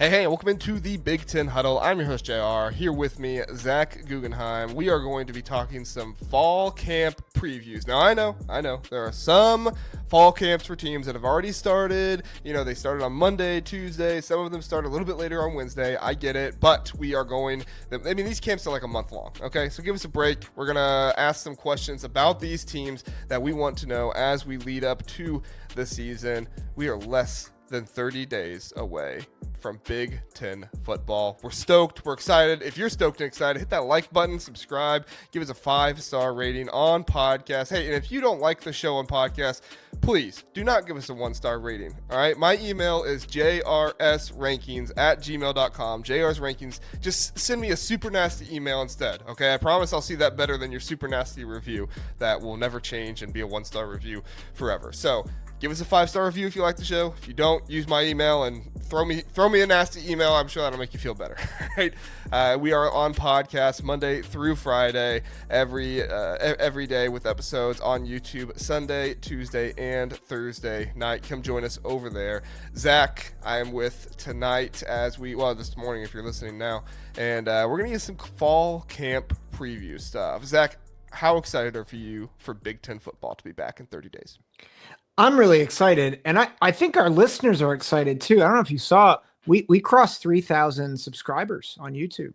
Hey, welcome into the Big Ten Huddle. I'm your host, JR. Here with me, Zach Guggenheim. We are going to be talking some fall camp previews. Now, I know, there are some fall camps for teams that have already started. You know, they started on Monday, Tuesday. Some of them start a little bit later on Wednesday. I get it, but we are these camps are like a month long, okay? So give us a break. We're going to ask some questions about these teams that we want to know as we lead up to the season. We are less than 30 days away from Big Ten football. We're stoked. We're excited. If you're stoked and excited, hit that like button, subscribe, give us a 5-star rating on podcast. Hey, and if you don't like the show on podcast, please do not give us a 1-star rating. All right. My email is jrsrankings@gmail.com. JR's rankings. Just send me a super nasty email instead. Okay. I promise I'll see that better than your super nasty review that will never change and be a 1-star review forever. So, give us a 5-star review if you like the show. If you don't, use my email and throw me a nasty email. I'm sure that'll make you feel better. Right? We are on podcast Monday through Friday every day with episodes on YouTube Sunday, Tuesday, and Thursday night. Come join us over there. Zach, I am with tonight this morning if you're listening now, and we're gonna get some fall camp preview stuff. Zach, how excited are you for Big Ten football to be back in 30 days? I'm really excited, and I think our listeners are excited too. I don't know if you saw, we crossed 3,000 subscribers on YouTube.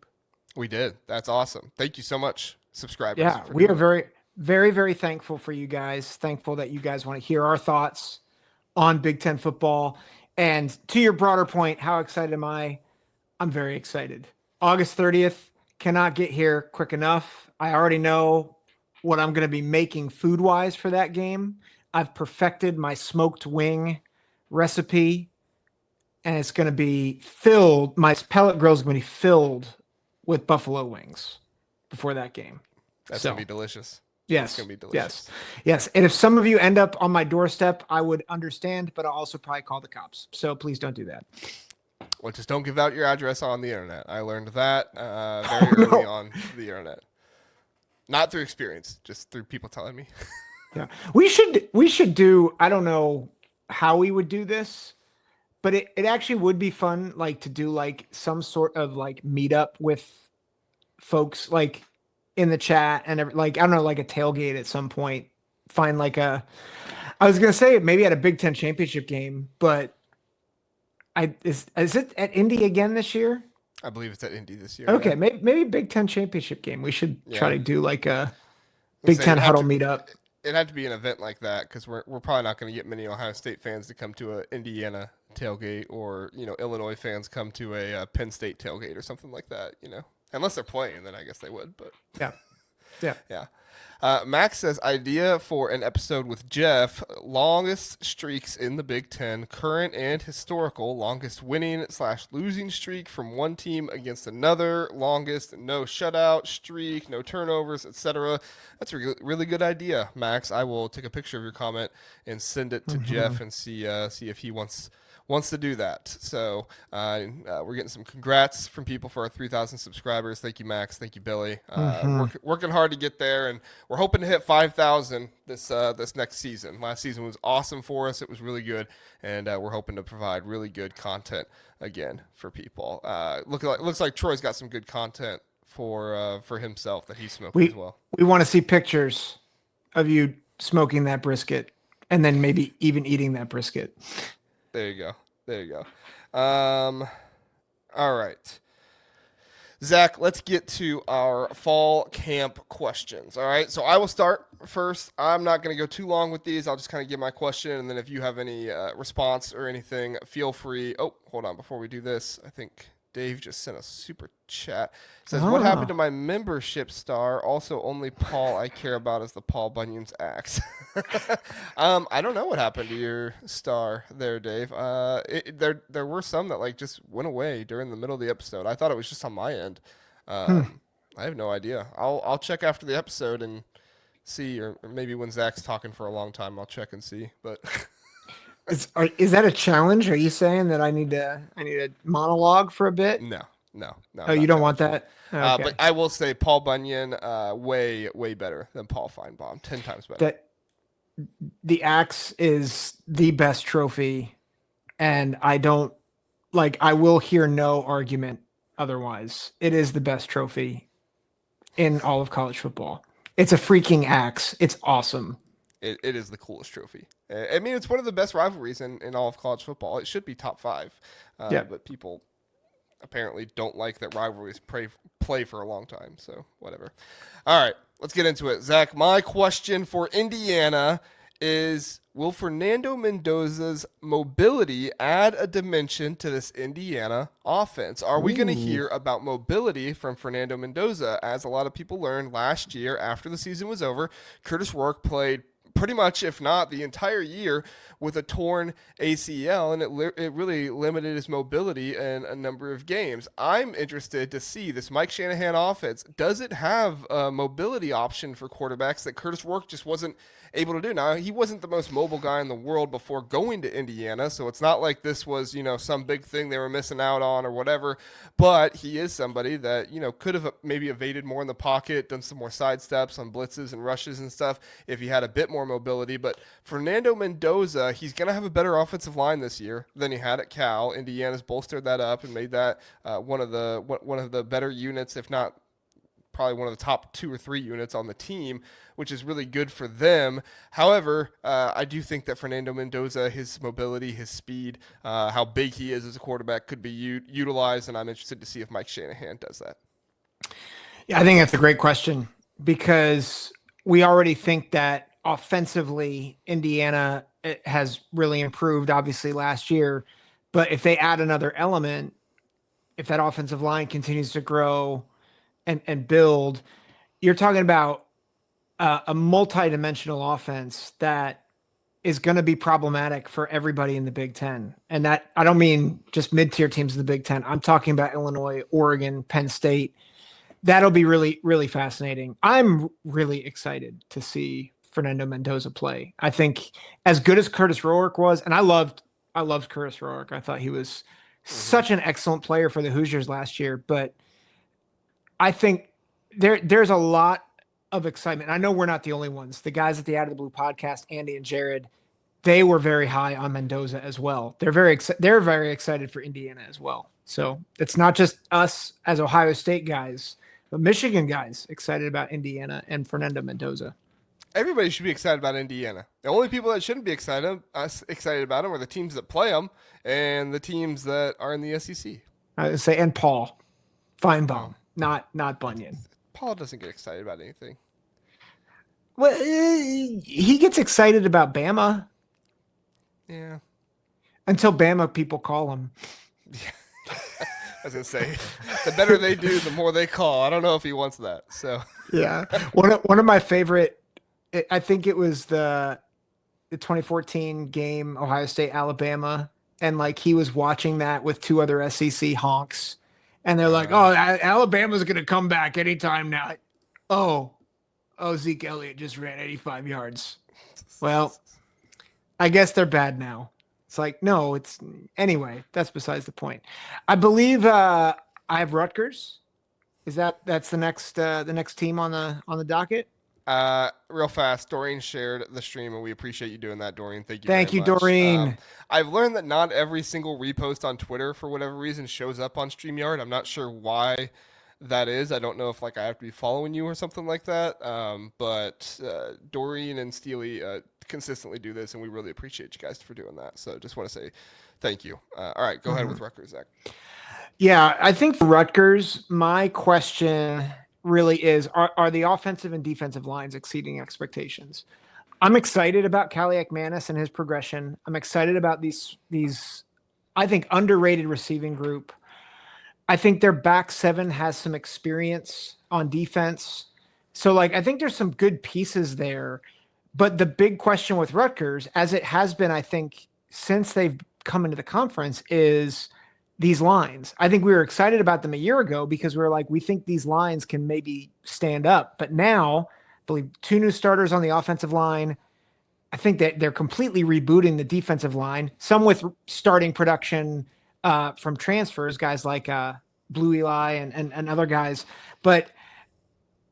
We did. That's awesome. Thank you so much, subscribers. Yeah, we are very, very, very thankful for you guys. Thankful that you guys want to hear our thoughts on Big Ten football. And to your broader point, how excited am I? I'm very excited. August 30th, cannot get here quick enough. I already know what I'm going to be making food-wise for that game. I've perfected my smoked wing recipe, and it's going to be filled. My pellet grill is going to be filled with buffalo wings before that game. That's going to be delicious. Yes. It's going to be delicious. Yes. And if some of you end up on my doorstep, I would understand, but I'll also probably call the cops. So please don't do that. Well, just don't give out your address on the internet. I learned that very early on the internet. Not through experience, just through people telling me. Yeah, we should do, I don't know how we would do this, but it actually would be fun, like to do like some sort of like meetup with folks like in the chat and like, I don't know, like a tailgate at some point. Find like I was going to say maybe at a Big Ten championship game, but is it at Indy again this year? I believe it's at Indy this year. Okay. Yeah. Maybe Big Ten championship game. We should try to do like a Big Ten huddle meetup. It had to be an event like that because we're probably not going to get many Ohio State fans to come to a Indiana tailgate, or Illinois fans come to a Penn State tailgate or something like that. Unless they're playing, then I guess they would. But yeah. Max says idea for an episode with Jeff: longest streaks in the Big Ten, current and historical, longest winning/losing streak from one team against another, longest no shutout streak, no turnovers, etc. That's a really good idea, Max. I will take a picture of your comment and send it to Jeff and see if he wants to do that. So we're getting some congrats from people for our 3,000 subscribers. Thank you, Max. Thank you, Billy. Working hard to get there, and we're hoping to hit 5,000 this next season. Last season was awesome for us. It was really good, and we're hoping to provide really good content again for people. Looks like Troy's got some good content for himself that he's smoking as well. We want to see pictures of you smoking that brisket, and then maybe even eating that brisket. There you go. All right. Zach, let's get to our fall camp questions. All right. So I will start first. I'm not going to go too long with these. I'll just kind of give my question. And then if you have any response or anything, feel free. Oh, hold on. Before we do this, I think Dave just sent a super chat. It says, what happened to my membership star? Also, only Paul I care about is the Paul Bunyan's axe. I don't know what happened to your star there, Dave. There were some that just went away during the middle of the episode. I thought it was just on my end. I have no idea. I'll check after the episode and see, or maybe when Zach's talking for a long time, I'll check and see. But is that a challenge? Are you saying that I need a monologue for a bit? No. Oh, you don't want that? Okay. But I will say Paul Bunyan, way better than Paul Feinbaum, 10 times better. The axe is the best trophy, and I don't like I will hear no argument otherwise. It is the best trophy in all of college football. It's a freaking axe. It's awesome. It is the coolest trophy. I mean, it's one of the best rivalries in all of college football. It should be top five, Yeah. but people apparently don't like that rivalries play for a long time. So whatever. All right, let's get into it. Zach, my question for Indiana is: will Fernando Mendoza's mobility add a dimension to this Indiana offense? Are we going to hear about mobility from Fernando Mendoza? As a lot of people learned last year after the season was over, Curtis Rourke played pretty much, if not the entire year, with a torn ACL, and it really limited his mobility in a number of games. I'm interested to see this Mike Shanahan offense. Does it have a mobility option for quarterbacks that Curtis Rourke just wasn't able to do? Now, he wasn't the most mobile guy in the world before going to Indiana, so it's not like this was, some big thing they were missing out on or whatever, but he is somebody that, could have maybe evaded more in the pocket, done some more side steps on blitzes and rushes and stuff if he had a bit more mobility. But Fernando Mendoza, he's going to have a better offensive line this year than he had at Cal. Indiana's bolstered that up and made that one of the better units, if not probably one of the top 2 or 3 units on the team, which is really good for them. However, I do think that Fernando Mendoza, his mobility, his speed, how big he is as a quarterback could be utilized, and I'm interested to see if Mike Shanahan does that. Yeah, I think that's a great question because we already think that offensively, Indiana has really improved, obviously, last year. But if they add another element, if that offensive line continues to grow and build, you're talking about a multi-dimensional offense that is going to be problematic for everybody in the Big Ten. And that I don't mean just mid-tier teams in the Big Ten. I'm talking about Illinois, Oregon, Penn State. That'll be really, really fascinating. I'm really excited to see Fernando Mendoza play. I think as good as Curtis Rourke was, and I loved Curtis Rourke. I thought he was such an excellent player for the Hoosiers last year, but I think there's a lot of excitement. I know we're not the only ones. The guys at the Out of the Blue podcast, Andy and Jared, they were very high on Mendoza as well. They're very excited for Indiana as well. So it's not just us as Ohio State guys, but Michigan guys excited about Indiana and Fernando Mendoza. Everybody should be excited about Indiana. The only people that shouldn't be excited about them are the teams that play them and the teams that are in the SEC. I would say, and Paul Feinbaum, not Bunyan. Paul doesn't get excited about anything. Well, he gets excited about Bama. Yeah. Until Bama people call him. Yeah. I was gonna say, the better they do, the more they call. I don't know if he wants that. So yeah, one of my favorite. I think it was the 2014 game, Ohio State Alabama, and like he was watching that with 2 other SEC honks, and they're like, "Oh, Alabama's gonna come back anytime now." Oh, Zeke Elliott just ran 85 yards. Well, I guess they're bad now. It's like, no, it's anyway, that's besides the point. I believe I have Rutgers. That's the next team on the docket? Real fast, Doreen shared the stream, and we appreciate you doing that, Doreen. Thank you. Thank you, much. Doreen. I've learned that not every single repost on Twitter, for whatever reason, shows up on StreamYard. I'm not sure why that is. I don't know if I have to be following you or something like that. But Doreen and Steely consistently do this, and we really appreciate you guys for doing that. So just want to say thank you. All right, go ahead with Rutgers, Zach. Yeah, I think for Rutgers, my question really is, are the offensive and defensive lines exceeding expectations? I'm excited about Kaliak Manis and his progression. I'm excited about these I think, underrated receiving group. I think their back 7 has some experience on defense. So I think there's some good pieces there. But the big question with Rutgers, as it has been, I think, since they've come into the conference, is these lines. I think we were excited about them a year ago because we were like, we think these lines can maybe stand up. But now, I believe 2 new starters on the offensive line. I think that they're completely rebooting the defensive line, some with starting production from transfers, guys like Blue Eli and other guys. But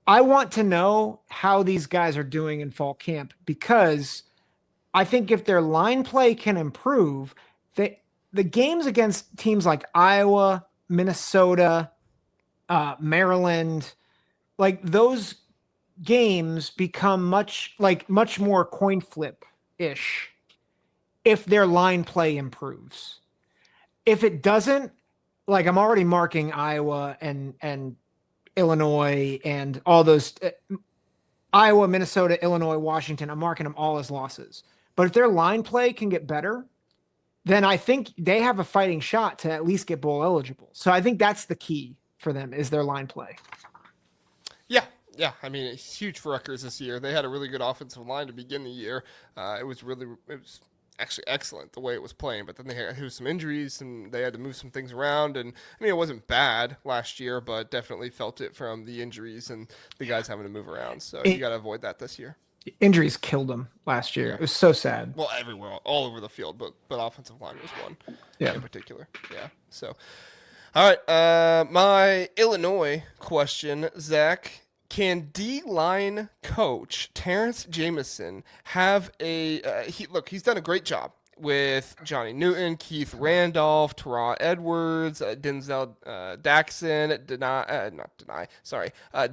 I want to know how these guys are doing in fall camp, because I think if their line play can improve, the games against teams like Iowa, Minnesota, Maryland, like those games become much more coin flip ish if their line play improves. If it doesn't, like I'm already marking Iowa and Illinois and all those Iowa, Minnesota, Illinois, Washington, I'm marking them all as losses. But if their line play can get better, then I think they have a fighting shot to at least get bowl eligible. So I think that's the key for them is their line play. Yeah. I mean, it's huge for Rutgers this year. They had a really good offensive line to begin the year. It was actually excellent the way it was playing, but then they had some injuries and they had to move some things around. And I mean, it wasn't bad last year, but definitely felt it from the injuries and the guys having to move around. So you got to avoid that this year. Injuries killed them last year. Yeah. It was so sad. Well, everywhere, all over the field, but offensive line was one in particular. Yeah. So, all right. My Illinois question, Zach. Can D-line coach Terrence Jamison have he's done a great job with Johnny Newton, Keith Randolph, Terrell Edwards, Denzel Daxon,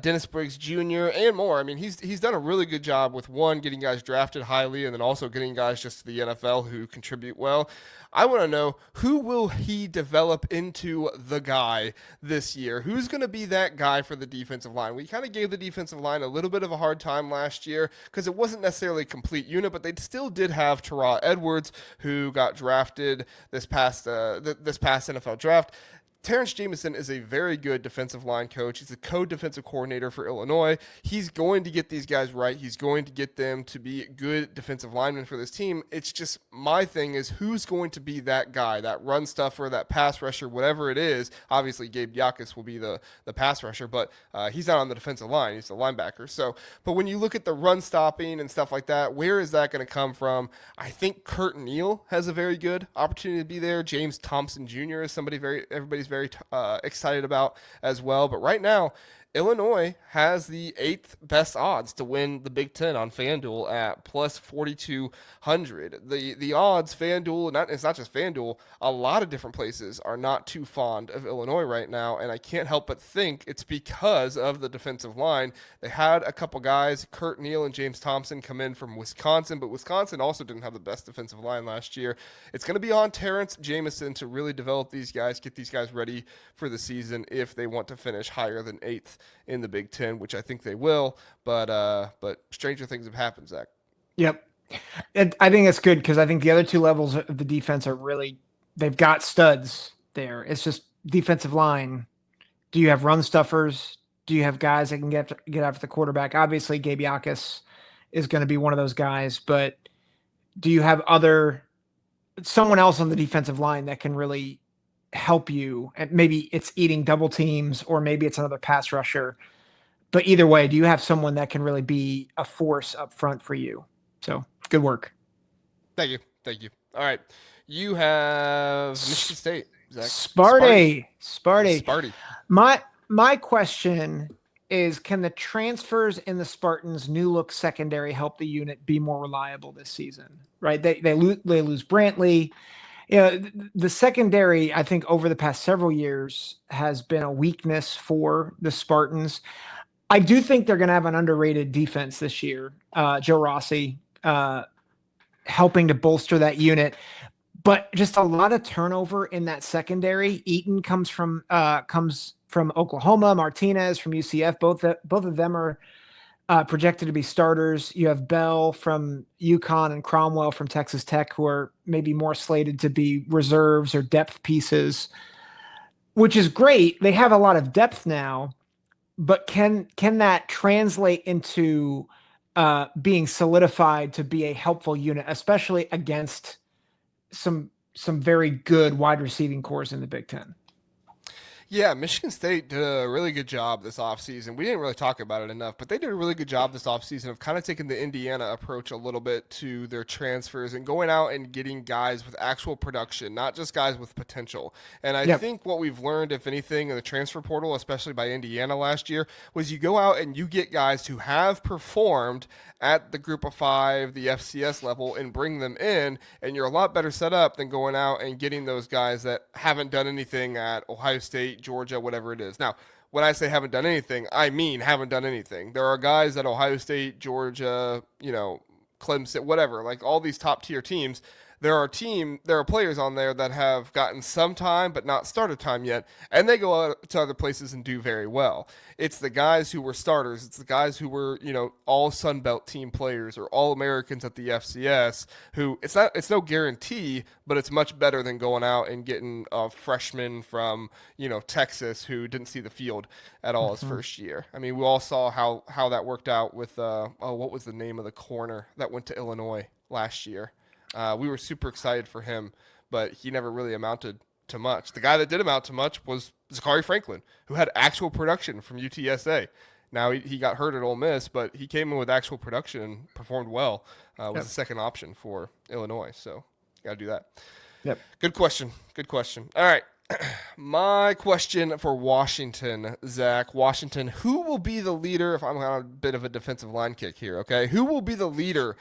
Dennis Briggs Jr., and more. I mean, he's done a really good job with getting guys drafted highly and then also getting guys just to the NFL who contribute well. I want to know, who will he develop into the guy this year? Who's going to be that guy for the defensive line? We kind of gave the defensive line a little bit of a hard time last year because it wasn't necessarily a complete unit, but they still did have Terrell Edwards, who got drafted this past NFL draft. Terrence Jamison is a very good defensive line coach. He's a co-defensive coordinator for Illinois. He's going to get these guys right. He's going to get them to be good defensive linemen for this team. It's just my thing is who's going to be that guy, that run stuffer, that pass rusher, whatever it is. Obviously, Gabe Diakis will be the pass rusher, but he's not on the defensive line. He's the linebacker. So, but when you look at the run stopping and stuff like that, where is that going to come from? I think Curt and Neal has a very good opportunity to be there. James Thompson Jr. is somebody everybody's very excited about as well. But right now, Illinois has the 8th best odds to win the Big Ten on FanDuel at plus 4,200. The odds, FanDuel, it's not just FanDuel, a lot of different places are not too fond of Illinois right now, and I can't help but think it's because of the defensive line. They had a couple guys, Curt Neal and James Thompson, come in from Wisconsin, but Wisconsin also didn't have the best defensive line last year. It's going to be on Terrence Jamison to really develop these guys, get these guys ready for the season if they want to finish higher than 8th in the Big Ten, which I think they will, but stranger things have happened, Zach. Yep. And I think that's good because I think the other two levels of the defense are they've got studs there. It's just defensive line. Do you have run stuffers? Do you have guys that can get after the quarterback? Obviously, Gabe Diakis is going to be one of those guys, but do you have someone else on the defensive line that can really help you? And maybe it's eating double teams or maybe it's another pass rusher, but either way, do you have someone that can really be a force up front for you? So good work. Thank you. All right. You have Michigan State, Zach. Sparty. My question is, can the transfers in the Spartans' new look secondary help the unit be more reliable this season? Right. They lose Brantley. The secondary, I think, over the past several years has been a weakness for the Spartans. I do think they're going to have an underrated defense this year. Joe Rossi helping to bolster that unit, but just a lot of turnover in that secondary. Eaton comes from Oklahoma, Martinez from UCF. Both of them are projected to be starters. You have Bell from UConn and Cromwell from Texas Tech, who are maybe more slated to be reserves or depth pieces, which is great. They have a lot of depth now, but can that translate into being solidified to be a helpful unit, especially against some very good wide receiving cores in the Big Ten? Yeah, Michigan State did a really good job this offseason. We didn't really talk about it enough, but they did a really good job this offseason of kind of taking the Indiana approach a little bit to their transfers and going out and getting guys with actual production, not just guys with potential. And I Yep. think what we've learned, if anything, in the transfer portal, especially by Indiana last year, was you go out and you get guys who have performed at the group of five, the FCS level, and bring them in, and you're a lot better set up than going out and getting those guys that haven't done anything at Ohio State, Georgia, whatever it is. Now, when I say haven't done anything, I mean haven't done anything. There are guys at Ohio State, Georgia, Clemson, whatever, like all these top tier teams. There are players on there that have gotten some time but not starter time yet, and they go out to other places and do very well. It's the guys who were starters. It's the guys who were, all Sun Belt team players or all Americans at the FCS who it's no guarantee, but it's much better than going out and getting a freshman from, Texas who didn't see the field at all his Mhm. first year. I mean, we all saw how that worked out with what was the name of the corner that went to Illinois last year? We were super excited for him, but he never really amounted to much. The guy that did amount to much was Zachary Franklin, who had actual production from UTSA. Now he got hurt at Ole Miss, but he came in with actual production and performed well. Was Yep. the second option for Illinois, so got to do that. Yep. Good question. Good question. All right. My question for Washington, Zach. Washington, who will be the leader? If I'm on a bit of a defensive line kick here, okay? Who will be the leader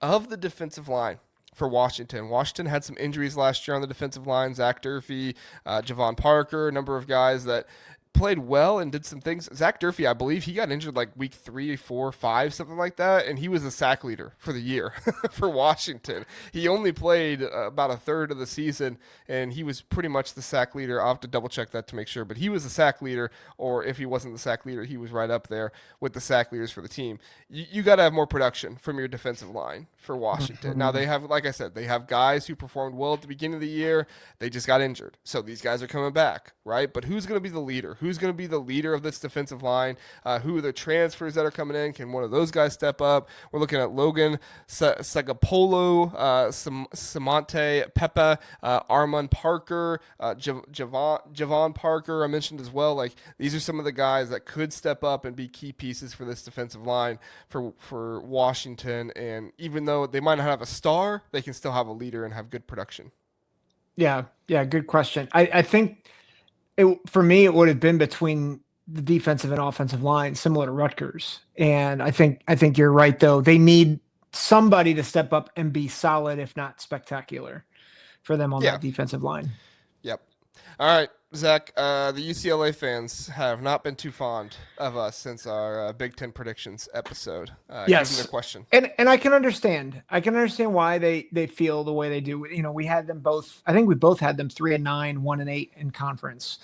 of the defensive line for Washington? Washington had some injuries last year on the defensive line. Zach Durfee, Javon Parker, a number of guys that played well and did some things. Zach Durfee, I believe he got injured like week 3, 4, 5, something like that, and he was the sack leader for the year for Washington. He only played about a third of the season, and he was pretty much the sack leader. I'll have to double check that to make sure, but he was the sack leader, or if he wasn't the sack leader, he was right up there with the sack leaders for the team. You got to have more production from your defensive line for Washington. Now Mhm. they have, like I said, they have guys who performed well at the beginning of the year. They just got injured, so these guys are coming back, right? But who's going to be the leader? Who's going to be the leader of this defensive line? Who are the transfers that are coming in? Can one of those guys step up? We're looking at Logan Sagapolo, Samante Pepe, Armand Parker, Javon Parker. I mentioned as well. Like these are some of the guys that could step up and be key pieces for this defensive line for Washington. And even though they might not have a star, they can still have a leader and have good production. Yeah. Yeah. Good question. I think for me, it would have been between the defensive and offensive line, similar to Rutgers. And I think you're right, though. They need somebody to step up and be solid, if not spectacular, for them on Yeah. that defensive line. Yep. All right, Zach. The UCLA fans have not been too fond of us since our Big Ten predictions episode. Here's another Yes. question. And I can understand. I can understand why they feel the way they do. We had them both. I think we both had them 3-9, 1-8 in conference,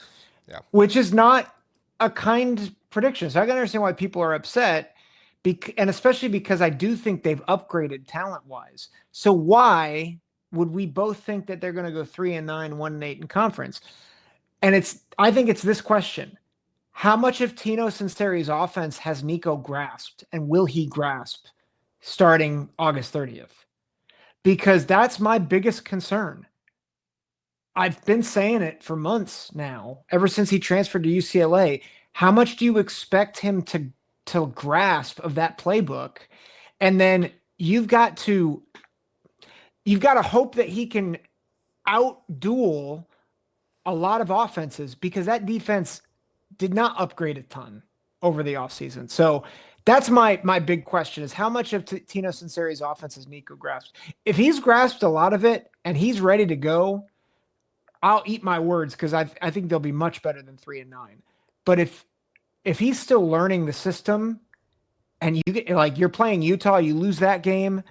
Yeah. which is not a kind prediction. So I can understand why people are upset, and especially because I do think they've upgraded talent wise. So why would we both think that they're going to go 3-9, 1-8 in conference? And I think it's this question: how much of Tino Sinceri's offense has Nico grasped, and will he grasp starting August 30th? Because that's my biggest concern. I've been saying it for months now, ever since he transferred to UCLA. How much do you expect him to grasp of that playbook? And then you've got to hope that he can outduel a lot of offenses, because that defense did not upgrade a ton over the offseason. So that's my big question: is how much of Tino Sinceri's offense has Nico grasped? If he's grasped a lot of it and he's ready to go, I'll eat my words, because I think they'll be much better than 3-9. But if he's still learning the system, and you get, like, you're playing Utah, you lose that game,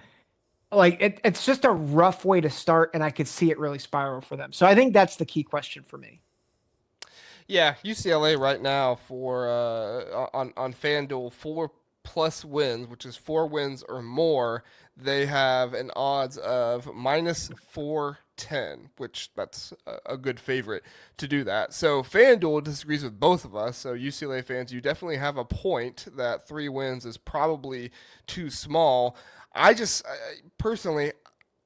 like it's just a rough way to start, and I could see it really spiral for them. So I think that's the key question for me. Yeah, UCLA right now for on FanDuel 4+ wins, which is 4 wins or more. They have an odds of -410, which that's a good favorite to do that. So FanDuel disagrees with both of us. So UCLA fans, you definitely have a point that 3 wins is probably too small. Personally,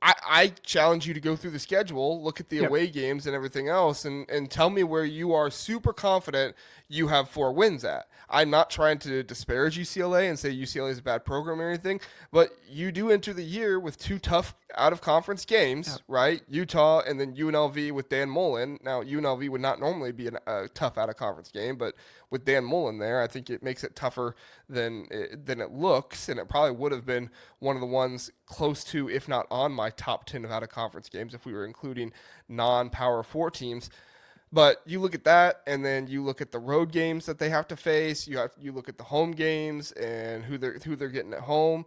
I challenge you to go through the schedule, look at the Yep. away games and everything else, and tell me where you are super confident you have 4 wins at. I'm not trying to disparage UCLA and say UCLA is a bad program or anything, but you do enter the year with 2 tough out of conference games, Yep. right? Utah and then UNLV with Dan Mullen. Now, UNLV would not normally be a tough out of conference game, but with Dan Mullen there, I think it makes it tougher than it looks, and it probably would have been one of the ones close to, if not on my top 10 of out of conference games if we were including non-Power 4 teams. But you look at that, and then you look at the road games that they have to face. You look at the home games and who they're getting at home.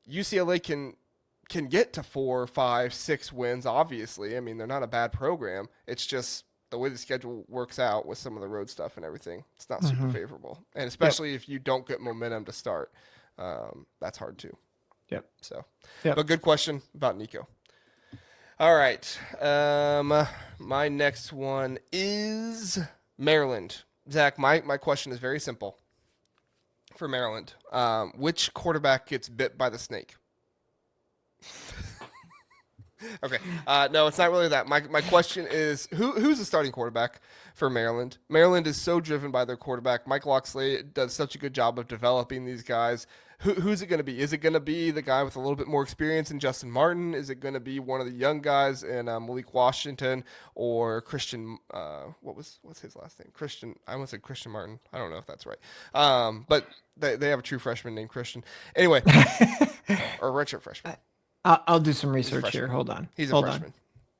UCLA can get to 4, 5, 6 wins. Obviously, I mean they're not a bad program. It's just the way the schedule works out with some of the road stuff and everything. It's not super favorable, and especially if you don't get momentum to start, that's hard too. Yep. So, Yep. but good question about Nico. All right. My next one is Maryland. Zach, my question is very simple for Maryland. Which quarterback gets bit by the snake? Okay. No, it's not really that. My question is who's the starting quarterback for Maryland? Maryland is so driven by their quarterback. Mike Locksley does such a good job of developing these guys. Who's it going to be? Is it going to be the guy with a little bit more experience in Justin Martin? Is it going to be one of the young guys in Malik Washington or Christian? What's his last name? Christian. I almost said Christian Martin. I don't know if that's right. But they have a true freshman named Christian. Anyway, or redshirt freshman. I'll do some research here. Hold on. He's a freshman.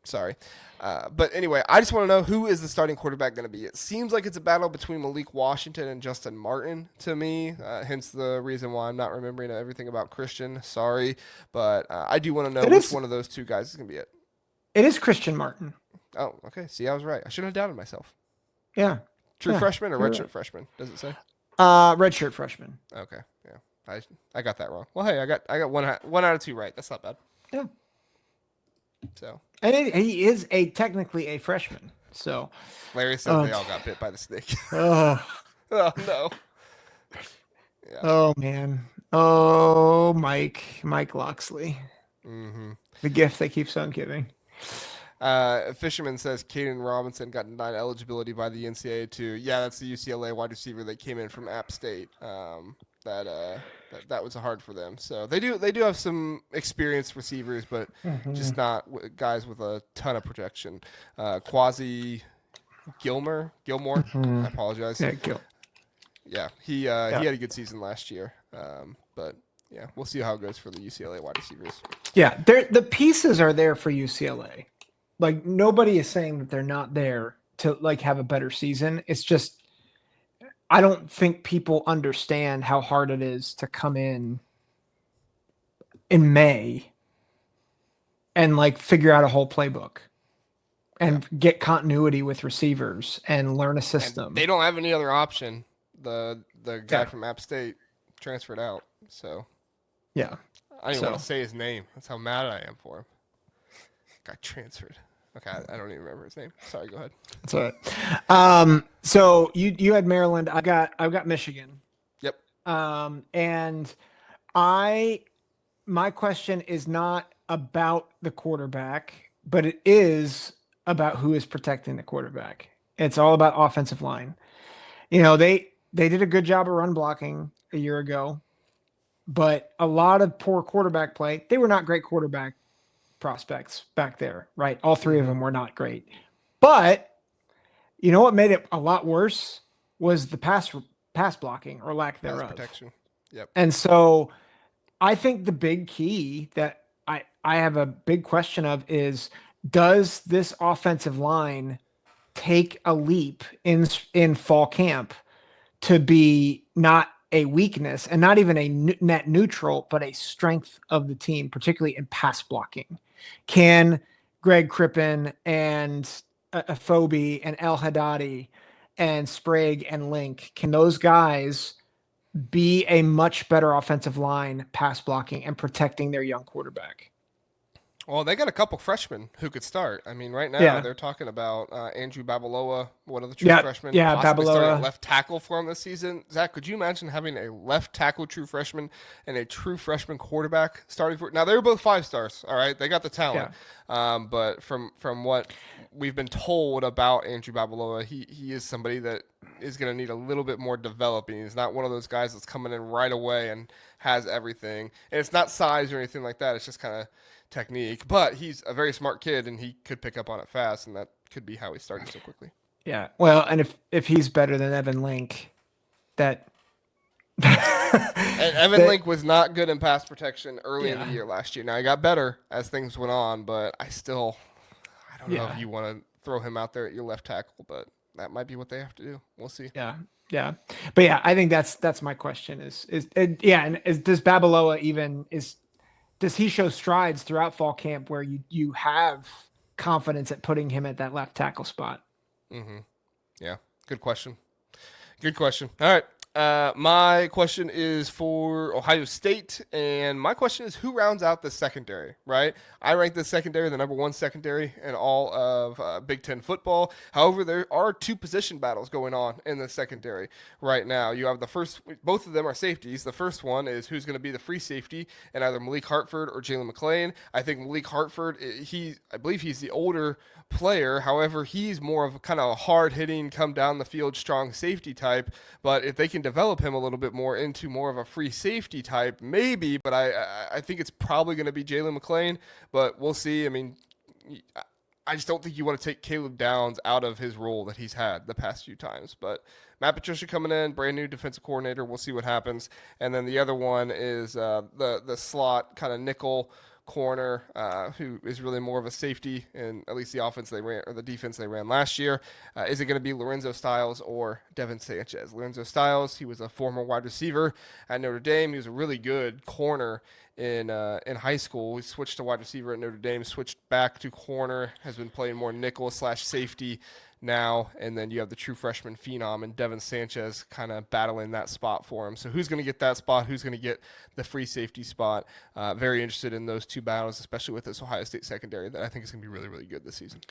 Sorry. But anyway, I just want to know who is the starting quarterback going to be. It seems like it's a battle between Malik Washington and Justin Martin to me, hence the reason why I'm not remembering everything about Christian. Sorry. But I do want to know which one of those 2 guys is going to be it. It is Christian Martin. Oh, okay. See, I was right. I shouldn't have doubted myself. Yeah. True freshman or redshirt freshman? Does it say? Redshirt freshman. Okay. Yeah. I got that wrong. Well, hey, I got one out of 2 right. That's not bad. Yeah. So. And he is technically a freshman. So. Larry said they all got bit by the snake. Oh no. Yeah. Oh man. Oh, Mike Locksley. Mm-hmm. The gift that keeps on giving. Fisherman says Caden Robinson got denied eligibility by the NCAA too. Yeah, that's the UCLA wide receiver that came in from App State. That was hard for them. So they do have some experienced receivers, but just not guys with a ton of projection. Quasi Gilmore. I apologize. Yeah, he had a good season last year. But yeah, we'll see how it goes for the UCLA wide receivers. Yeah, the pieces are there for UCLA. Like nobody is saying that they're not there to like have a better season. It's just I don't think people understand how hard it is to come in May and like figure out a whole playbook and get continuity with receivers and learn a system. And they don't have any other option. The guy from App State transferred out, so yeah. I don't even want to say his name. That's how mad I am for him. Guy transferred. Okay, I don't even remember his name. Sorry, go ahead. That's all right. So you had Maryland. I've got Michigan. Yep. And my question is not about the quarterback, but it is about who is protecting the quarterback. It's all about offensive line. You know, they did a good job of run blocking a year ago, but a lot of poor quarterback play. They were not great quarterback prospects back there, right? All 3 of them were not great. But you know what made it a lot worse was the pass blocking or lack thereof. Pass protection. Yep. And so I think the big key that I have a big question of is, does this offensive line take a leap in fall camp to be not a weakness and not even a net neutral, but a strength of the team, particularly in pass blocking? Can Greg Crippen and Afobe and El Haddadi and Sprague and Link, can those guys be a much better offensive line pass blocking and protecting their young quarterback? Well, they got a couple freshmen who could start. I mean, right now Yeah. they're talking about Andrew Babalola, one of the true Yeah. freshmen, Yeah. possibly starting at Babalola. left tackle for him this season. Zach, could you imagine having a left tackle true freshman and a true freshman quarterback starting for? Now they were both 5 stars. All right, they got the talent. But from what we've been told about Andrew Babalola, he is somebody that is going to need a little bit more developing. He's not one of those guys that's coming in right away and has everything. And it's not size or anything like that. It's just kind of technique, but he's a very smart kid and he could pick up on it fast, and that could be how he started so quickly. Yeah. Well, and if he's better than Evan Link, that and Evan Link was not good in pass protection early in the year last year. Now he got better as things went on, but I don't know if you want to throw him out there at your left tackle, but that might be what they have to do. We'll see. Yeah. Yeah. But yeah, I think that's my question does Babalola does he show strides throughout fall camp where you have confidence at putting him at that left tackle spot? Mm-hmm. Yeah. Good question. Good question. All right. My question is for Ohio State, and my question is who rounds out the secondary, right? I rank the secondary the number 1 secondary in all of Big Ten football. However, there are 2 position battles going on in the secondary right now. You have both of them are safeties. The first one is who's going to be the free safety, and either Malik Hartford or Jalen McLean. I think Malik Hartford, I believe he's the older player. However, he's more of kind of a hard-hitting, come down the field, strong safety type. But if they can develop him a little bit more into more of a free safety type, maybe. But I think it's probably going to be Jalen McLean. But we'll see. I mean, I just don't think you want to take Caleb Downs out of his role that he's had the past few times. But Matt Patricia coming in, brand new defensive coordinator. We'll see what happens. And then the other one is the slot kind of nickel corner, who is really more of a safety in at least the offense they ran or the defense they ran last year. Is it going to be Lorenzo Styles or Devin Sanchez? Lorenzo Styles, he was a former wide receiver at Notre Dame. He was a really good corner in high school. He switched to wide receiver at Notre Dame, switched back to corner, has been playing more nickel / safety now, and then you have the true freshman phenom and Devin Sanchez kind of battling that spot for him. So who's going to get that spot? Who's going to get the free safety spot? Very interested in those 2 battles, especially with this Ohio State secondary that I think is going to be really, really good this season.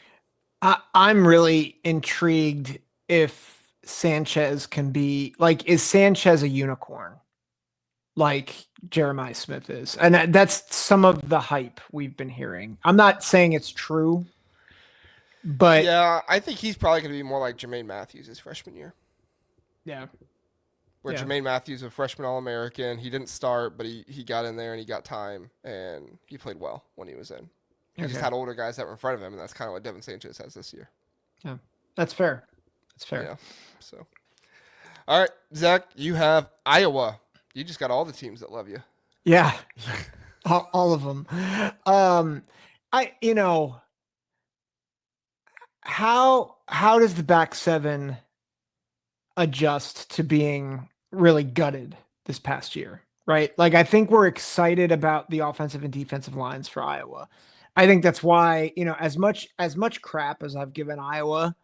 I'm really intrigued if Sanchez can be is Sanchez a unicorn like Jeremiah Smith is? And that's some of the hype we've been hearing. I'm not saying it's true, but yeah, I think he's probably going to be more like Jermaine Matthews his freshman year. Yeah. Where Jermaine Matthews, a freshman All-American, he didn't start, but he got in there and he got time, and he played well when he was in. He just had older guys that were in front of him, and that's kind of what Devin Sanchez has this year. Yeah, that's fair. That's fair. Yeah. So, all right, Zach, you have Iowa. You just got all the teams that love you. Yeah, all of them. How does the back 7 adjust to being really gutted this past year, right? Like, I think we're excited about the offensive and defensive lines for Iowa. I think that's why, as much crap as I've given Iowa,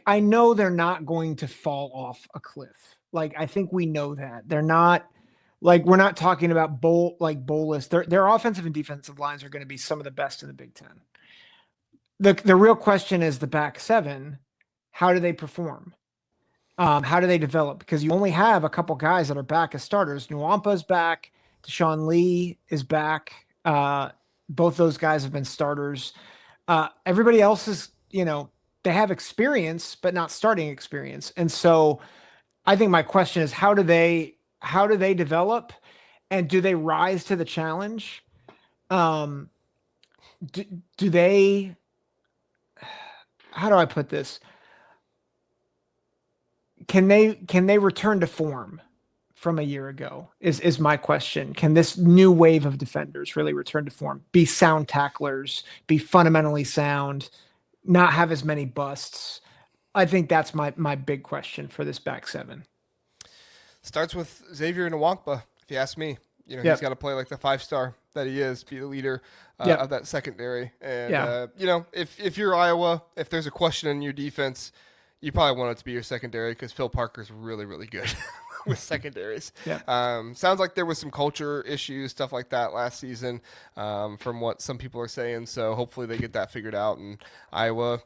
I know they're not going to fall off a cliff. I think we know that they're not we're not talking about bolus. Their offensive and defensive lines are going to be some of the best in the Big Ten. The real question is the back 7. How do they perform? How do they develop? Because you only have a couple guys that are back as starters. Nwampa's back. Deshaun Lee is back. Both those guys have been starters. Everybody else is, they have experience, but not starting experience. And so I think my question is, how do they develop, and do they rise to the challenge? Do they, how do I put this? Can they return to form from a year ago is my question. Can this new wave of defenders really return to form, be sound tacklers, be fundamentally sound, not have as many busts? I think that's my big question for this back 7. Starts with Xavier Nwankpa, if you ask me. He's got to play like the 5-star that he is, be the leader of that secondary. And, if you're Iowa, if there's a question in your defense, you probably want it to be your secondary because Phil Parker's really, really good. with secondaries. Yeah. Sounds like there was some culture issues, stuff like that last season, from what some people are saying. So hopefully they get that figured out. And Iowa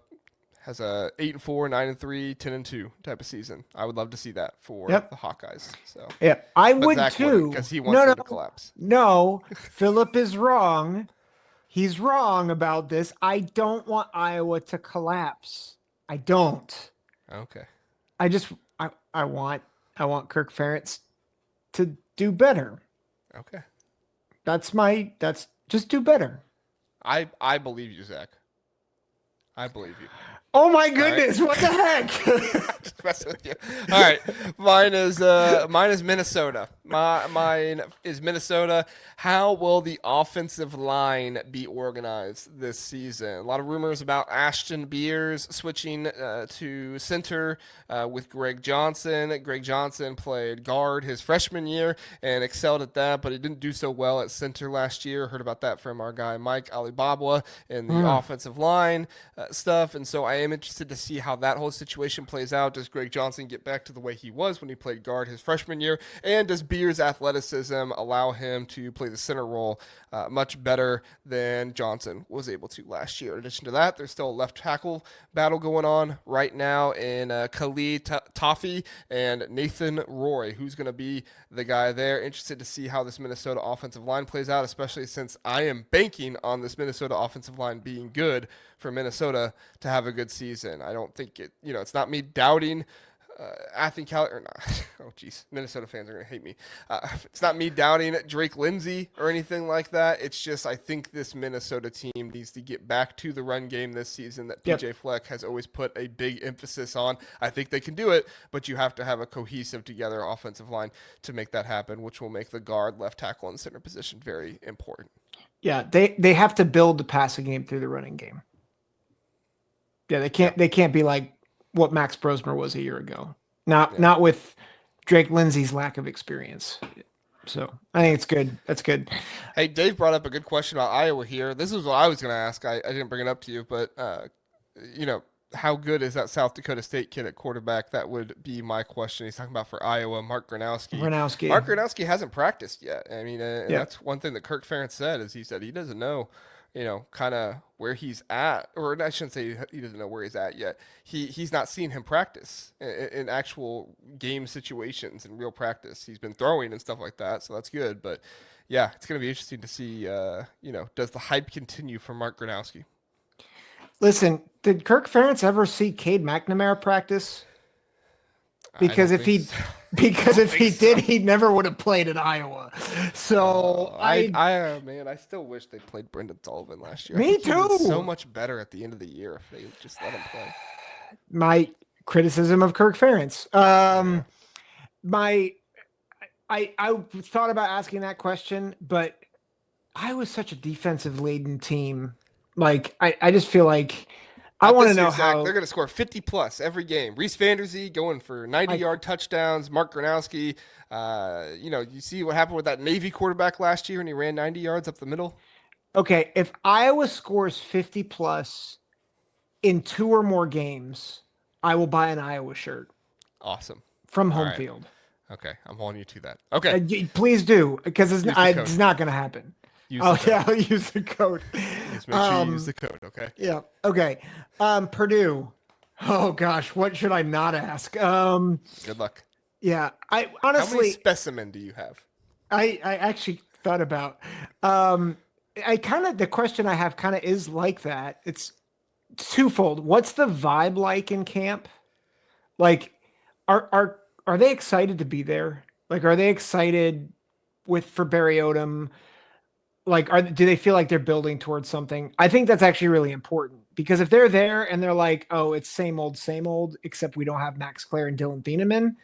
has a 8-4, 9-3, 10-2 type of season. I would love to see that for Yep. the Hawkeyes. So Yeah, I but would Zach too. because he wants them to collapse. No, Philip is wrong. He's wrong about this. I don't want Iowa to collapse. I don't. Okay. I want Kirk Ferentz to do better. Okay. That's just do better. I believe you, Zach. I believe you. Oh my goodness! Right. What the heck? Just messing with you. All right, mine is Minnesota. Mine is Minnesota. How will the offensive line be organized this season? A lot of rumors about Ashton Beers switching to center with Greg Johnson. Greg Johnson played guard his freshman year and excelled at that, but he didn't do so well at center last year. Heard about that from our guy Mike Alibaba in the offensive line stuff, and so I am interested to see how that whole situation plays out. Does Greg Johnson get back to the way he was when he played guard his freshman year? And does Beers' athleticism allow him to play the center role much better than Johnson was able to last year? In addition to that, there's still a left tackle battle going on right now in Khalid Toffee and Nathan Roy. Who's going to be the guy there? Interested to see how this Minnesota offensive line plays out, especially since I am banking on this Minnesota offensive line being good for Minnesota to have a good season. I don't think it's not me doubting Minnesota fans are going to hate me. It's not me doubting Drake Lindsay or anything like that. It's just I think this Minnesota team needs to get back to the run game this season that PJ Fleck has always put a big emphasis on. I think they can do it, but you have to have a cohesive together offensive line to make that happen, which will make the guard, left tackle, and center position very important. Yeah, they have to build the passing game through the running game. Yeah, they can't be like what Max Brosmer was a year ago. Not with Drake Lindsay's lack of experience. So I think it's good. That's good. Hey, Dave brought up a good question about Iowa here. This is what I was going to ask. I didn't bring it up to you, but how good is that South Dakota State kid at quarterback? That would be my question. He's talking about for Iowa, Mark Gronowski. Mark Gronowski hasn't practiced yet. I mean, that's one thing that Kirk Ferentz said is he said he doesn't know, kind of where he's at, or I shouldn't say he doesn't know where he's at yet. He's not seen him practice in actual game situations in real practice. He's been throwing and stuff like that, so that's good. But yeah, it's going to be interesting to see, does the hype continue for Mark Gronowski? Listen, did Kirk Ferentz ever see Cade McNamara practice? Because if he did, he never would have played at Iowa. So I still wish they played Brendan Sullivan last year. Me too. He was so much better at the end of the year if they just let him play. My criticism of Kirk Ferentz. I thought about asking that question, but I was such a defensive laden team. Like I just feel like I want to know how they're going to score 50 plus every game. Reese Vanderzee going for 90-yard touchdowns. Mark Gronowski, you see what happened with that Navy quarterback last year and he ran 90 yards up the middle. Okay, if Iowa scores 50 plus in 2 or more games, I will buy an Iowa shirt. Awesome. From home field. Okay, I'm holding you to that. Okay. Please do, because it's not going to happen. I'll use the code. Just make sure you use the code, okay? Yeah. Okay. Purdue. Oh gosh, what should I not ask? Good luck. Yeah. I honestly. How many specimen do you have? I actually thought about. The question I have kind of is like that. It's twofold. What's the vibe like in camp? Like, are they excited to be there? Like, are they excited for Barry Odom? Like, do they feel like they're building towards something? I think that's actually really important because if they're there and they're like, oh, it's same old, except we don't have Max Clare and Dylan Thieneman.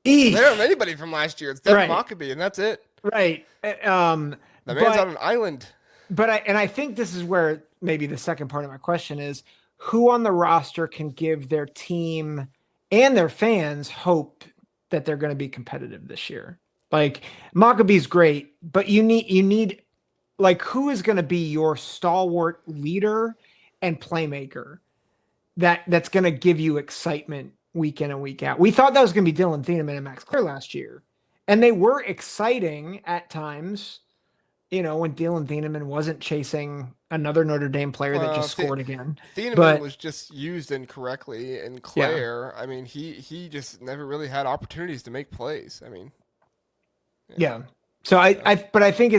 They don't have anybody from last year. It's Devin Mockabee, and that's it. Right. The man's on an island. But I think this is where maybe the second part of my question is who on the roster can give their team and their fans hope that they're going to be competitive this year. Like Maccabee's great, but you need like who is going to be your stalwart leader and playmaker that's going to give you excitement week in and week out. We thought that was going to be Dylan Thieneman and Max Clear last year, and they were exciting at times. When Dylan Thieneman wasn't chasing another Notre Dame player that just scored again. Thieneman was just used incorrectly, and Claire, I mean, he just never really had opportunities to make plays. I mean, yeah. So I think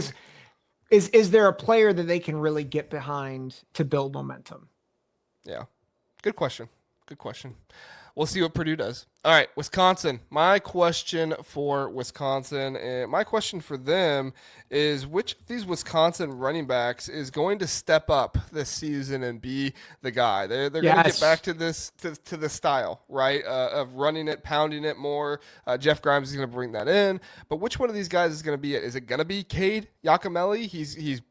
is there a player that they can really get behind to build momentum? Yeah. Good question. We'll see what Purdue does. All right, Wisconsin. My question for Wisconsin, and my question for them is, which of these Wisconsin running backs is going to step up this season and be the guy? They're going to get back to this to the style, right, of running it, pounding it more. Jeff Grimes is going to bring that in. But which one of these guys is going to be it? Is it going to be Cade Yakimelli? He's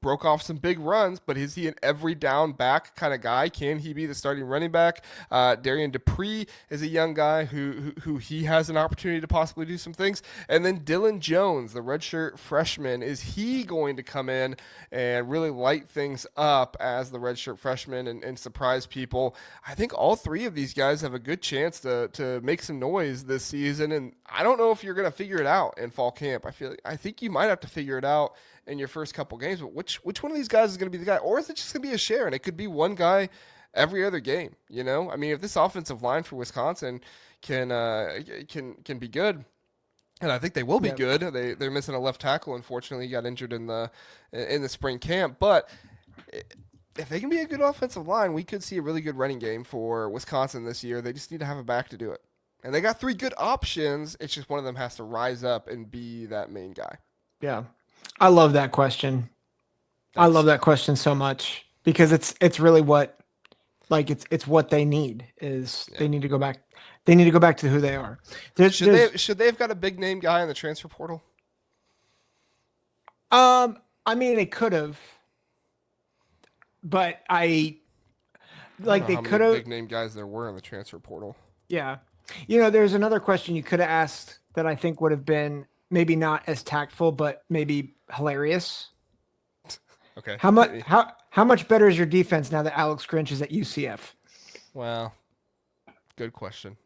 broke off some big runs, but is he an every down back kind of guy? Can he be the starting running back? Darian Dupree is a young guy who he has an opportunity to possibly do some things. And then Dylan Jones, the redshirt freshman, is he going to come in and really light things up as the redshirt freshman and surprise people? I think all three of these guys have a good chance to make some noise this season, and I don't know if you're going to figure it out in fall camp. I think you might have to figure it out in your first couple games, but which one of these guys is going to be the guy? Or is it just going to be a share, and it could be one guy every other game, I mean, if this offensive line for Wisconsin can be good, and I think they will be good. They're missing a left tackle, unfortunately. He got injured in the spring camp, but if they can be a good offensive line, we could see a really good running game for Wisconsin this year. They just need to have a back to do it. And they got three good options. It's just one of them has to rise up and be that main guy. Yeah. I love that question. I love that question so much because it's really what, it's what they need is they need to go back. They need to go back to who they are. Should they have got a big name guy in the transfer portal? I mean, they could have, but they could have big name guys there were in the transfer portal. Yeah. There's another question you could have asked that I think would have been maybe not as tactful, but maybe hilarious. Okay. How much better is your defense now that Alex Grinch is at UCF? Well, good question.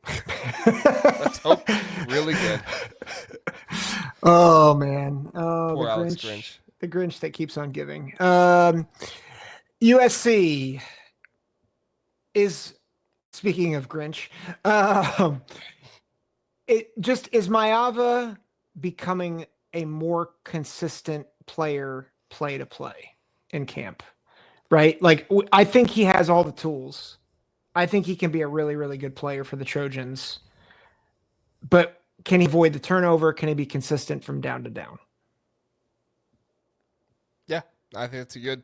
Let's hope really good. Oh man. Oh, poor Alex Grinch. The Grinch that keeps on giving. USC is, speaking of Grinch, it just is Maiava becoming a more consistent player play to play in camp, right? I think he has all the tools. I think he can be a really, really good player for the Trojans, but can he avoid the turnover? Can he be consistent from down to down? Yeah, I think it's a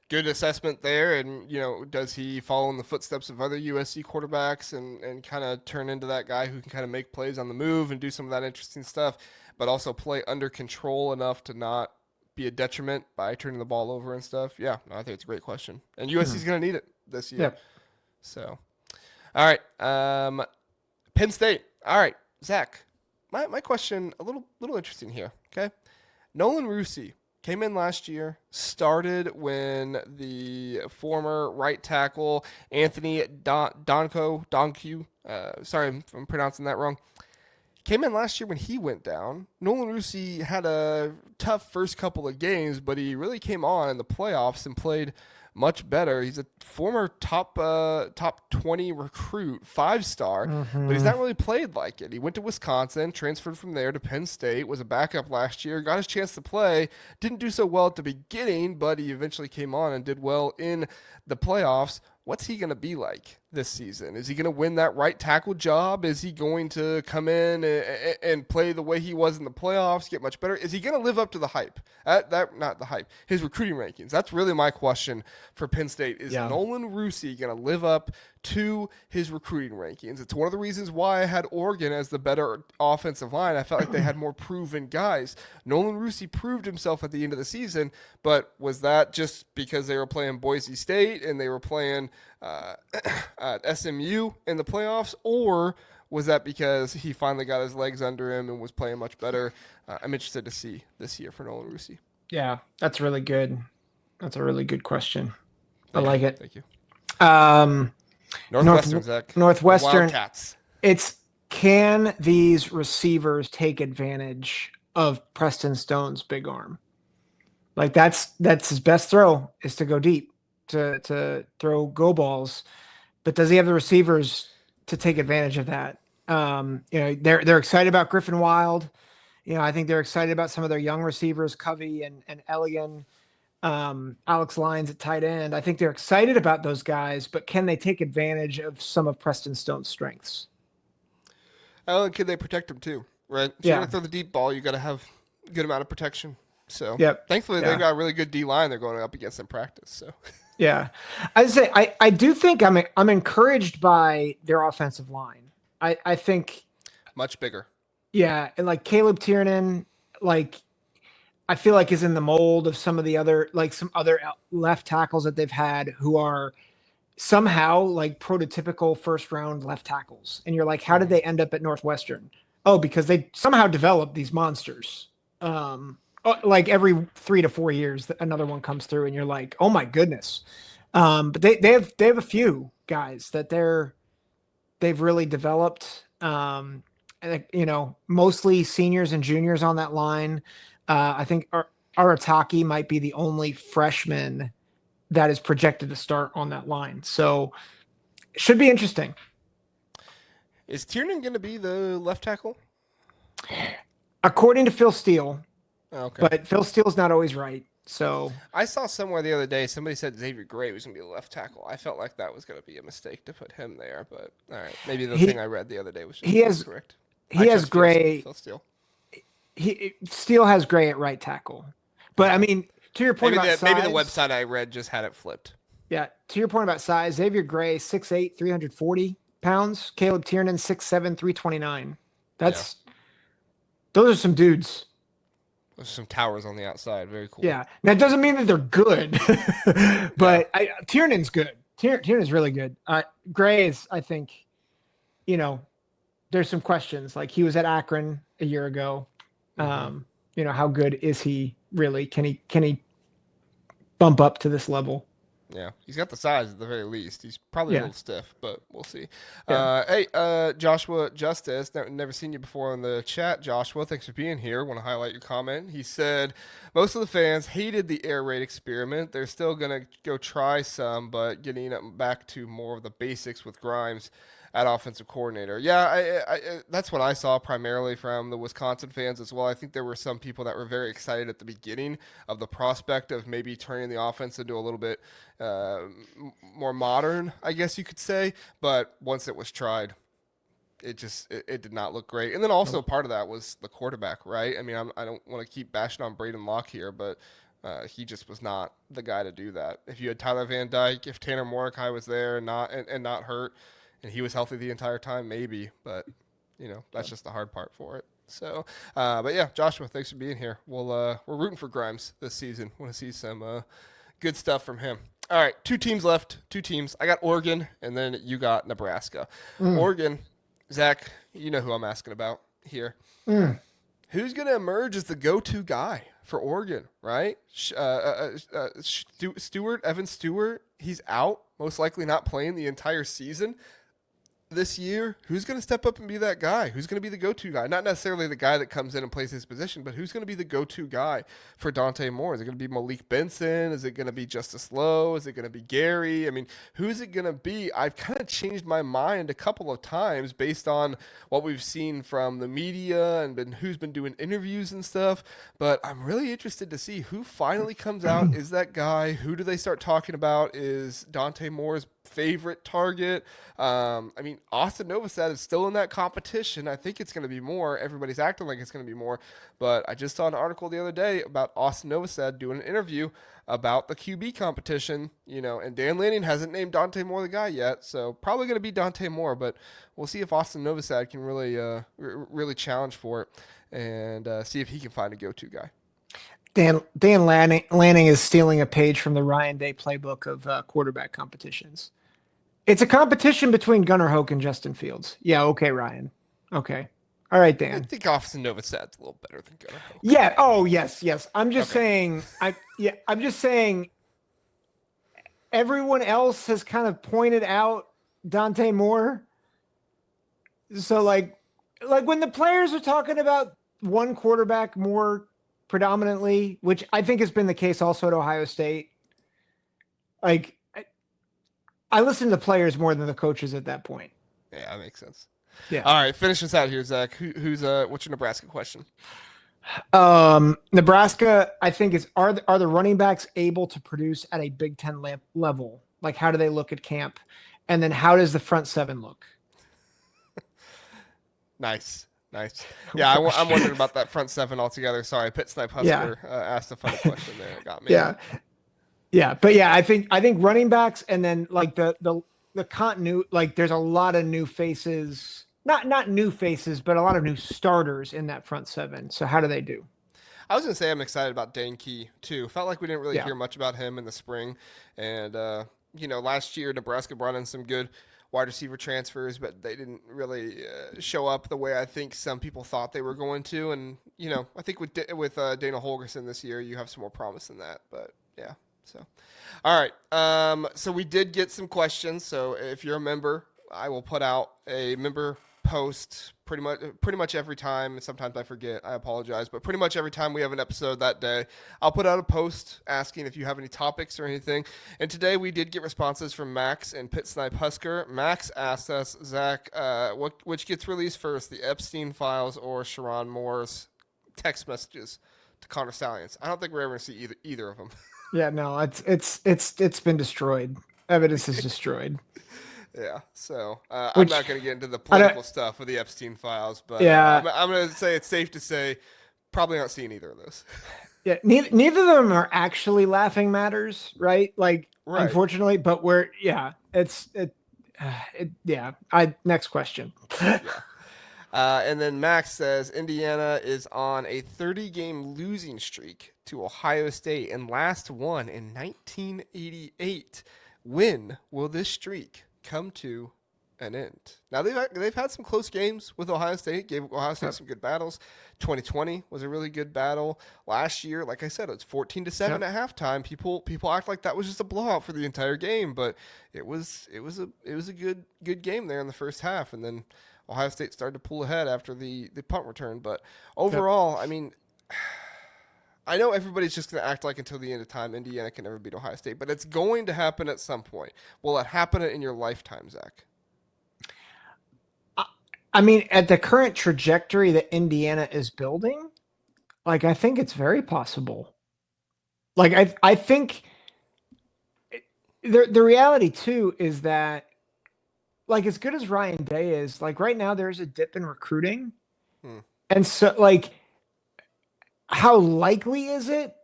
good assessment there. And, does he follow in the footsteps of other USC quarterbacks and kind of turn into that guy who can kind of make plays on the move and do some of that interesting stuff, but also play under control enough to not be a detriment by turning the ball over and stuff? Yeah, no, I think it's a great question. And USC's going to need it this year. Yep. So, all right. Penn State. All right, Zach, my question, a little interesting here, okay? Nolan Rusi came in last year, started when the former right tackle, Anthony Donku, sorry if I'm pronouncing that wrong, came in last year when he went down. Nolan Rusi had a tough first couple of games, but he really came on in the playoffs and played much better. He's a former top 20 recruit, 5-star, but he's not really played like it. He went to Wisconsin, transferred from there to Penn State, was a backup last year, got his chance to play, didn't do so well at the beginning, but he eventually came on and did well in the playoffs. What's he going to be like this season? Is he going to win that right tackle job? Is he going to come in and play the way he was in the playoffs, get much better? Is he going to live up to the hype? Not the hype, his recruiting rankings. That's really my question for Penn State. Is Nolan Rusi going to live up to his recruiting rankings? It's one of the reasons why I had Oregon as the better offensive line. I felt like they had more proven guys. Nolan Rusi proved himself at the end of the season, but was that just because they were playing Boise State and they were playing at SMU in the playoffs, or was that because he finally got his legs under him and was playing much better? I'm interested to see this year for Nolan Rusi. Yeah, that's really good. That's a really good question. I like it. Thank you. Northwestern, Zach. Northwestern. Wildcats. It's, can these receivers take advantage of Preston Stone's big arm? Like that's his best throw, is to go deep, to throw go balls. But does he have the receivers to take advantage of that? They're excited about Griffin Wild. I think they're excited about some of their young receivers, Covey and Elligan, Alex Lyons at tight end. I think they're excited about those guys, but can they take advantage of some of Preston Stone's strengths? Can they protect him too? Right? If you're Yeah. going to throw the deep ball, you got to have a good amount of protection. So Yep. thankfully Yeah. they've got a really good D line they're going up against in practice. So Yeah, I'd say I do think I'm encouraged by their offensive line. I think, much bigger. yeah, and like Caleb Tiernan, like I feel like is in the mold of some of the other, like some other left tackles that they've had who are somehow like prototypical first round left tackles. And you're like, how did they end up at Northwestern? Oh, because they somehow developed these monsters. Like every 3 to 4 years, another one comes through, and you're like, oh my goodness. But they have a few guys that they've really developed. Mostly seniors and juniors on that line. I think Arataki might be the only freshman that is projected to start on that line. So it should be interesting. Is Tiernan going to be the left tackle? According to Phil Steele. Okay. But Phil Steele's not always right. So I saw somewhere the other day somebody said Xavier Gray was going to be the left tackle. I felt like that was going to be a mistake to put him there, but all right, maybe the thing I read the other day was just correct. He has Gray. Phil Steele. Steele has Gray at right tackle, but I mean, to your point about size, maybe the website I read just had it flipped. Yeah, to your point about size, Xavier Gray 6'8", 340 pounds. Caleb Tiernan 6'7", 329. Those are some dudes. There's some towers on the outside. Very cool. Yeah. That doesn't mean that they're good, but Tiernan's good. Tiernan's really good. Gray is, I think, there's some questions. Like he was at Akron a year ago. How good is he really? Can he bump up to this level? Yeah, he's got the size at the very least. He's probably a little stiff, but we'll see. Yeah. Hey, Joshua Justice, never seen you before in the chat. Joshua, thanks for being here. Want to highlight your comment. He said, most of the fans hated the air raid experiment. They're still going to go try some, but getting back to more of the basics with Grimes at offensive coordinator. Yeah, I that's what I saw primarily from the Wisconsin fans as well. I think there were some people that were very excited at the beginning of the prospect of maybe turning the offense into a little bit more modern, I guess you could say. But once it was tried, it did not look great. And then also part of that was the quarterback, right? I mean, I don't want to keep bashing on Braden Locke here, but he just was not the guy to do that. If you had Tyler Van Dyke, if Tanner Mordecai was there and not hurt, and he was healthy the entire time, maybe. But, that's just the hard part for it. So, but yeah, Joshua, thanks for being here. We're rooting for Grimes this season. Want to see some good stuff from him. All right, 2 teams left. 2 teams. I got Oregon, and then you got Nebraska. Oregon, Zach, you know who I'm asking about here. Who's going to emerge as the go-to guy for Oregon, right? Evan Stewart, he's out, most likely not playing the entire season this year. Who's going to step up and be that guy? Who's going to be the go-to guy? Not necessarily the guy that comes in and plays his position, but who's going to be the go-to guy for Dante Moore? Is it going to be Malik Benson? Is it going to be Justice Lowe? Is it going to be Gary? I mean, who's it going to be? I've kind of changed my mind a couple of times based on what we've seen from the media and who's been doing interviews and stuff, but I'm really interested to see who finally comes out. Is that guy? Who do they start talking about? Is Dante Moore's favorite target? I mean, Austin Novosad is still in that competition. I think it's going to be more. Everybody's acting like it's going to be more. But I just saw an article the other day about Austin Novosad doing an interview about the QB competition, and Dan Lanning hasn't named Dante Moore the guy yet. So probably going to be Dante Moore, but we'll see if Austin Novosad can really challenge for it and see if he can find a go-to guy. Dan Lanning is stealing a page from the Ryan Day playbook of quarterback competitions. It's a competition between Gunnar Hoke and Justin Fields. Yeah, okay, Ryan. Okay. All right, Dan. I think Austin Novosad's a little better than Gunnar Hoke. Yeah. Oh, yes. I'm just saying. I'm just saying. Everyone else has kind of pointed out Dante Moore. So like when the players are talking about one quarterback more predominantly, which I think has been the case also at Ohio State. Like I listen to the players more than the coaches at that point. Yeah, that makes sense. Yeah. All right, finish us out here, Zach. Who's what's your Nebraska question? Nebraska, I think is are the running backs able to produce at a Big Ten level? Like how do they look at camp? And then how does the front seven look? Nice. Yeah, I'm wondering about that front seven altogether. Sorry, Pit Snipe Husker asked a funny question there. It got me. Yeah. But yeah, I think running backs and then like the continuity, like there's a lot of new faces, not new faces, but a lot of new starters in that front seven. So how do they do? I was gonna say I'm excited about Dane Key too. Felt like we didn't really hear much about him in the spring, and last year Nebraska brought in some good wide receiver transfers, but they didn't really show up the way I think some people thought they were going to. And I think with Dana Holgerson this year, you have some more promise than that. But yeah, so all right. So we did get some questions. So if you're a member, I will put out a member post pretty much every time. Sometimes I forget, I apologize, but pretty much every time we have an episode that day, I'll put out a post asking if you have any topics or anything. And today we did get responses from Max and Pit Snipe Husker. Max asked us, Zach, which gets released first, the Epstein files or Sharon Moore's text messages to Connor Stallions? I don't think we're ever gonna see either of them. Yeah, no, it's been destroyed. Evidence is destroyed. Yeah, so I'm not going to get into the political stuff with the Epstein files, but I'm going to say it's safe to say probably not seeing either of those. Yeah, neither of them are actually laughing matters, right? Like, unfortunately, but next question. Yeah. And then Max says Indiana is on a 30-game losing streak to Ohio State and last won in 1988. When will this streak come to an end? Now they've had some close games with Ohio State. Gave Ohio State some good battles. 2020 was a really good battle. Last year, like I said, it was 14-7 at halftime. People act like that was just a blowout for the entire game, but it was a good game there in the first half, and then Ohio State started to pull ahead after the punt return. But overall, I mean, I know everybody's just going to act like until the end of time Indiana can never beat Ohio State, but it's going to happen at some point. Will it happen in your lifetime, Zach? I mean, at the current trajectory that Indiana is building, like I think it's very possible. Like I think the reality too is that like as good as Ryan Day is, like right now there's a dip in recruiting. And so like how likely is it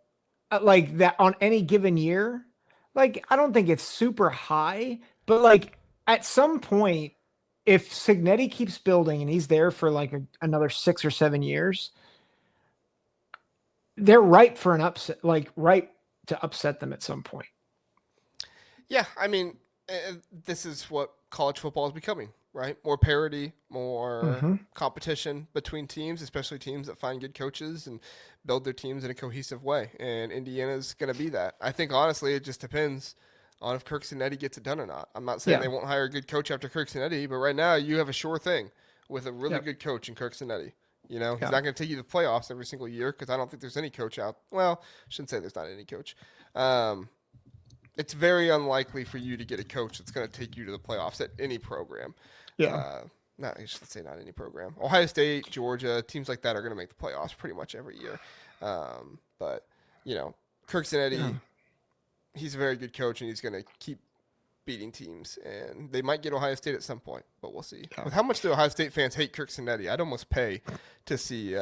like that on any given year? Like I don't think it's super high, but like at some point if Cignetti keeps building and he's there for like another 6 or 7 years, they're ripe for an upset, like ripe to upset them at some point. Yeah, I mean, this is what college football is becoming, right? More parity, more competition between teams, especially teams that find good coaches and build their teams in a cohesive way. And Indiana's going to be that. I think, honestly, it just depends on if Curt Cignetti gets it done or not. I'm not saying they won't hire a good coach after Curt Cignetti, but right now you have a sure thing with a really good coach in Curt Cignetti. He's not going to take you to the playoffs every single year because I don't think there's any coach out. Well, I shouldn't say there's not any coach. It's very unlikely for you to get a coach that's going to take you to the playoffs at any program. I should say not any program. Ohio State, Georgia, teams like that are going to make the playoffs pretty much every year. But Curt Cignetti, he's a very good coach, and he's going to keep beating teams. And they might get Ohio State at some point, but we'll see. With how much the Ohio State fans hate Curt Cignetti, I'd almost pay to see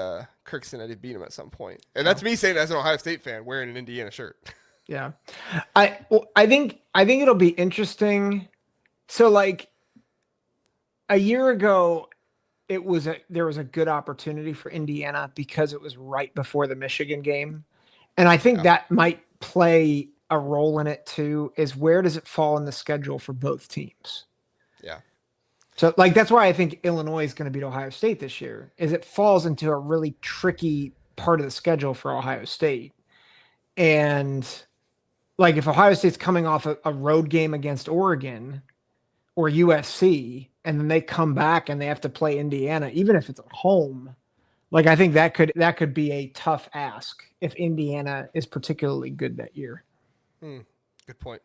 Curt Cignetti beat him at some point. And that's me saying as an Ohio State fan wearing an Indiana shirt. Yeah. I think it'll be interesting. So like a year ago, there was a good opportunity for Indiana because it was right before the Michigan game. And I think that might play a role in it too, is where does it fall in the schedule for both teams? Yeah. So like, that's why I think Illinois is going to beat Ohio State this year, is it falls into a really tricky part of the schedule for Ohio State. And like if Ohio State's coming off a road game against Oregon or USC, and then they come back and they have to play Indiana, even if it's at home. Like, I think that could be a tough ask if Indiana is particularly good that year. Good point.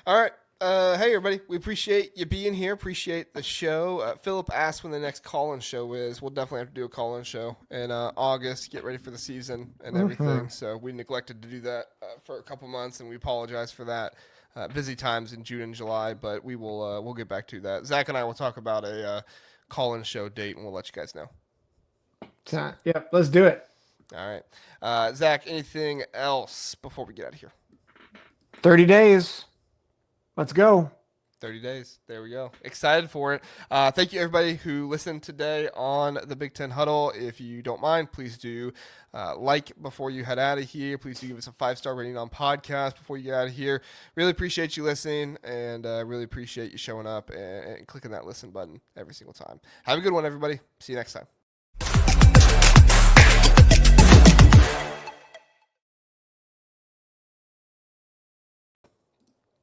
All right. Hey, everybody. We appreciate you being here. Appreciate the show. Philip asked when the next call-in show is. We'll definitely have to do a call-in show in August, get ready for the season and everything. So we neglected to do that for a couple months, and we apologize for that. Busy times in June and July, but we'll get back to that. Zach and I will talk about a call-in show date, and we'll let you guys know. Yep, let's do it. All right. Zach, anything else before we get out of here? 30 days. Let's go. 30 days. There we go. Excited for it. Thank you, everybody who listened today on the Big Ten Huddle. If you don't mind, please do like before you head out of here. Please do give us a 5-star rating on podcast before you get out of here. Really appreciate you listening, and really appreciate you showing up and clicking that listen button every single time. Have a good one, everybody. See you next time.